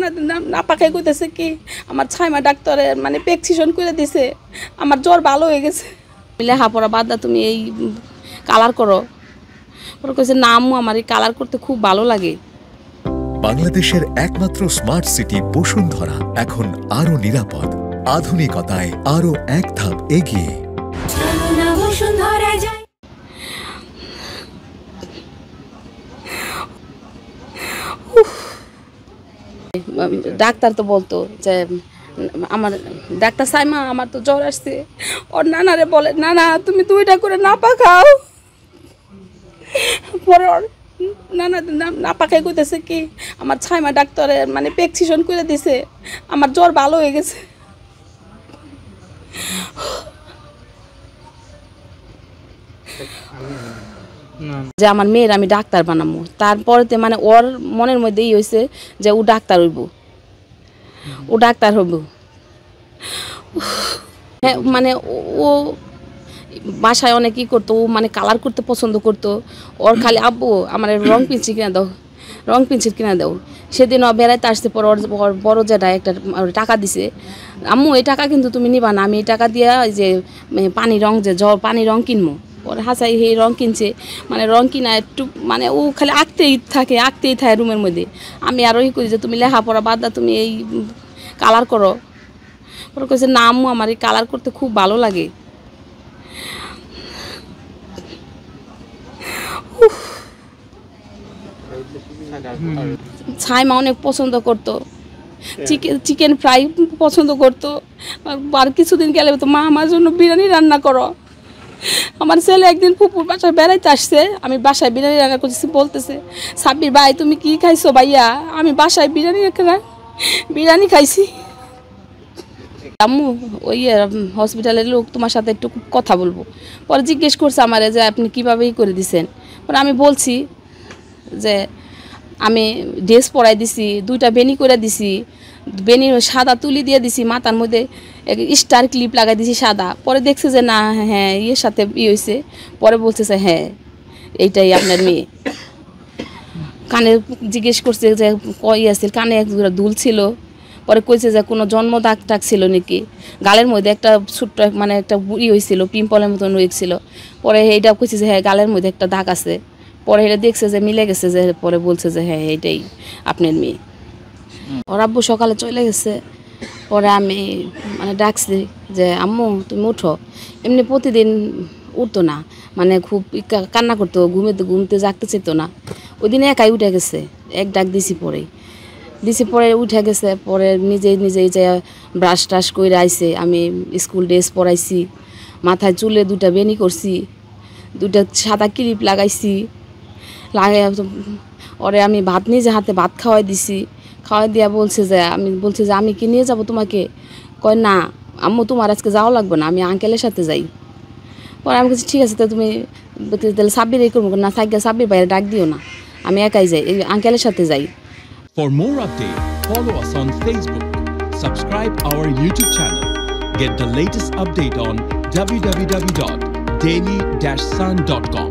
নানা না পাকাই কইতেছে কি আমার ছাইমা ডাক্তারে মানে প্রেসক্রিপশন করে দিছে, আমার জ্বর ভালো হয়ে গেছে। লেখাপড়া বাদ দা, তুমি এই কালার করো। ওরা কইছে না আম্মু, আমার এই কালার করতে খুব ভালো লাগে। বাংলাদেশের একমাত্র স্মার্ট সিটি বসুন্ধরা এখন আরো নিরাপদ, আধুনিকতায় আরো এক ধাপ এগিয়ে। ডাক্তার তো বলতো যে আমার ডাক্তার সাইমা আমার তো জ্বর আসছে, ওর নানারে বলে নানা তুমি 2টা করে না পাকাও। পরে ওর নানা না পাকাই কইতেছে কি আমার ছাইমা ডাক্তারে মানে প্রেসক্রিপশন করে দিছে, আমার জ্বর ভালো হয়ে গেছে। যে আমার মেয়ের আমি ডাক্তার বানাবো, তারপরেতে মানে ওর মনের মধ্যে এই হয়েছে যে ও ডাক্তার হইব, ও ডাক্তার হইব। হ্যাঁ মানে ও বাসায় অনেক ই করতো, ও মানে কালার করতে পছন্দ করতো। ওর খালি আব্বু আমার রং পেন্সিল কিনে দাও, রং পেন্সিল কিনে দাও। সেদিন ও বেড়াইতে আসতে পর ওর বড় যেটা একটা টাকা দিছে, আম্মু এই টাকা কিন্তু তুমি নিবা না, আমি এই টাকা দিয়া যে পানি রং যে পানি রং কিনবো। ওর হাসাই এই রং কিনছে, মানে রং কিনা একটু মানে ও খালি আঁকতেই থাকে রুমের মধ্যে। আমি আরও ই করি যে তুমি লেখাপড়া বাদ দা, তুমি এই কালার করো। ওরা কইছে না আম্মু, আমার এই কালার করতে খুব ভালো লাগে। ছাইমা অনেক পছন্দ করতো, চিকেন ফ্রাই পছন্দ করতো। আর কিছুদিন গেলে তো মা আমার জন্য বিরিয়ানি রান্না করো। আমার ছেলে একদিন ফুপুর বাসায় বেড়াইতে আসছে, আমি বাসায় বিরিয়ানি রান্না করছি, বলতেছে সাব্বির ভাই তুমি কি খাইছো ভাইয়া? আমি বাসায় বিরিয়ানি খাইছি। আম্মু ওই হসপিটালের লোক তোমার সাথে একটু কথা বলবো। পরে জিজ্ঞেস করছে আমারে যে আপনি কীভাবেই করে দিছেন। পরে আমি বলছি যে আমি ড্রেস পরাই দিছি, 2টা বেনি করে দিছি, বেনির সাদা তুলি দিয়ে দিছি, মাথার মধ্যে স্টার ক্লিপ লাগাই দিছি সাদা। পরে দেখছে যে না হ্যাঁ ইয়ের সাথে হয়েছে। পরে বলতেছে হ্যাঁ এইটাই আপনার মেয়ে। কানে জিজ্ঞেস করছে যে কই আছে, কানে একজোড়া দুল ছিল। পরে কইছে যে কোনো জন্ম দাগ টাগ ছিল নাকি, গালের মধ্যে একটা ছোট্ট মানে একটা হয়েছিল, পিম্পলের মতন হয়েছিল। পরে এইটা কইছে যে হ্যাঁ গালের মধ্যে একটা দাগ আছে। পরে এটা দেখছে যে মিলে গেছে, যে পরে বলছে যে হ্যাঁ এইটাই আপনার মেয়ে। ওর আব্বু সকালে চলে গেছে। পরে আমি মানে ডাকছি যে আম্মু তুমি উঠো। এমনি প্রতিদিন উঠতো না, মানে খুব কান্না করতো, ঘুমতে জাগতে চেত না। ওই দিন একাই উঠে গেছে, এক ডাক দিছি পরে উঠে গেছে। পরে নিজেই যে ব্রাশ টাশ করে আইছে, আমি স্কুল ড্রেস পরাইছি, মাথায় চুলে 2টা বেনি করছি, 2টা সাদা ক্লিপ লাগাইছি। ওরে আমি ভাত নিজে হাতে ভাত খাওয়াই দিছি। খাওয়াই দিয়া বলছে যে আমি কি নিয়ে যাব তোমাকে? কয় না আম্মু তোমার আজকে যাওয়া লাগবে না, আমি আঙ্কেলের সাথে যাই। পরে আমি বলছি ঠিক আছে, তো তুমি তাহলে সাব্বির এই করবো না, থাকবে সাব্বির বাইরে ডাক দিও না, আমি একাই যাই, আঙ্কেলের সাথে যাই। For more updates, follow us on Facebook, subscribe our YouTube channel, get the latest update on www.daily-sun.com.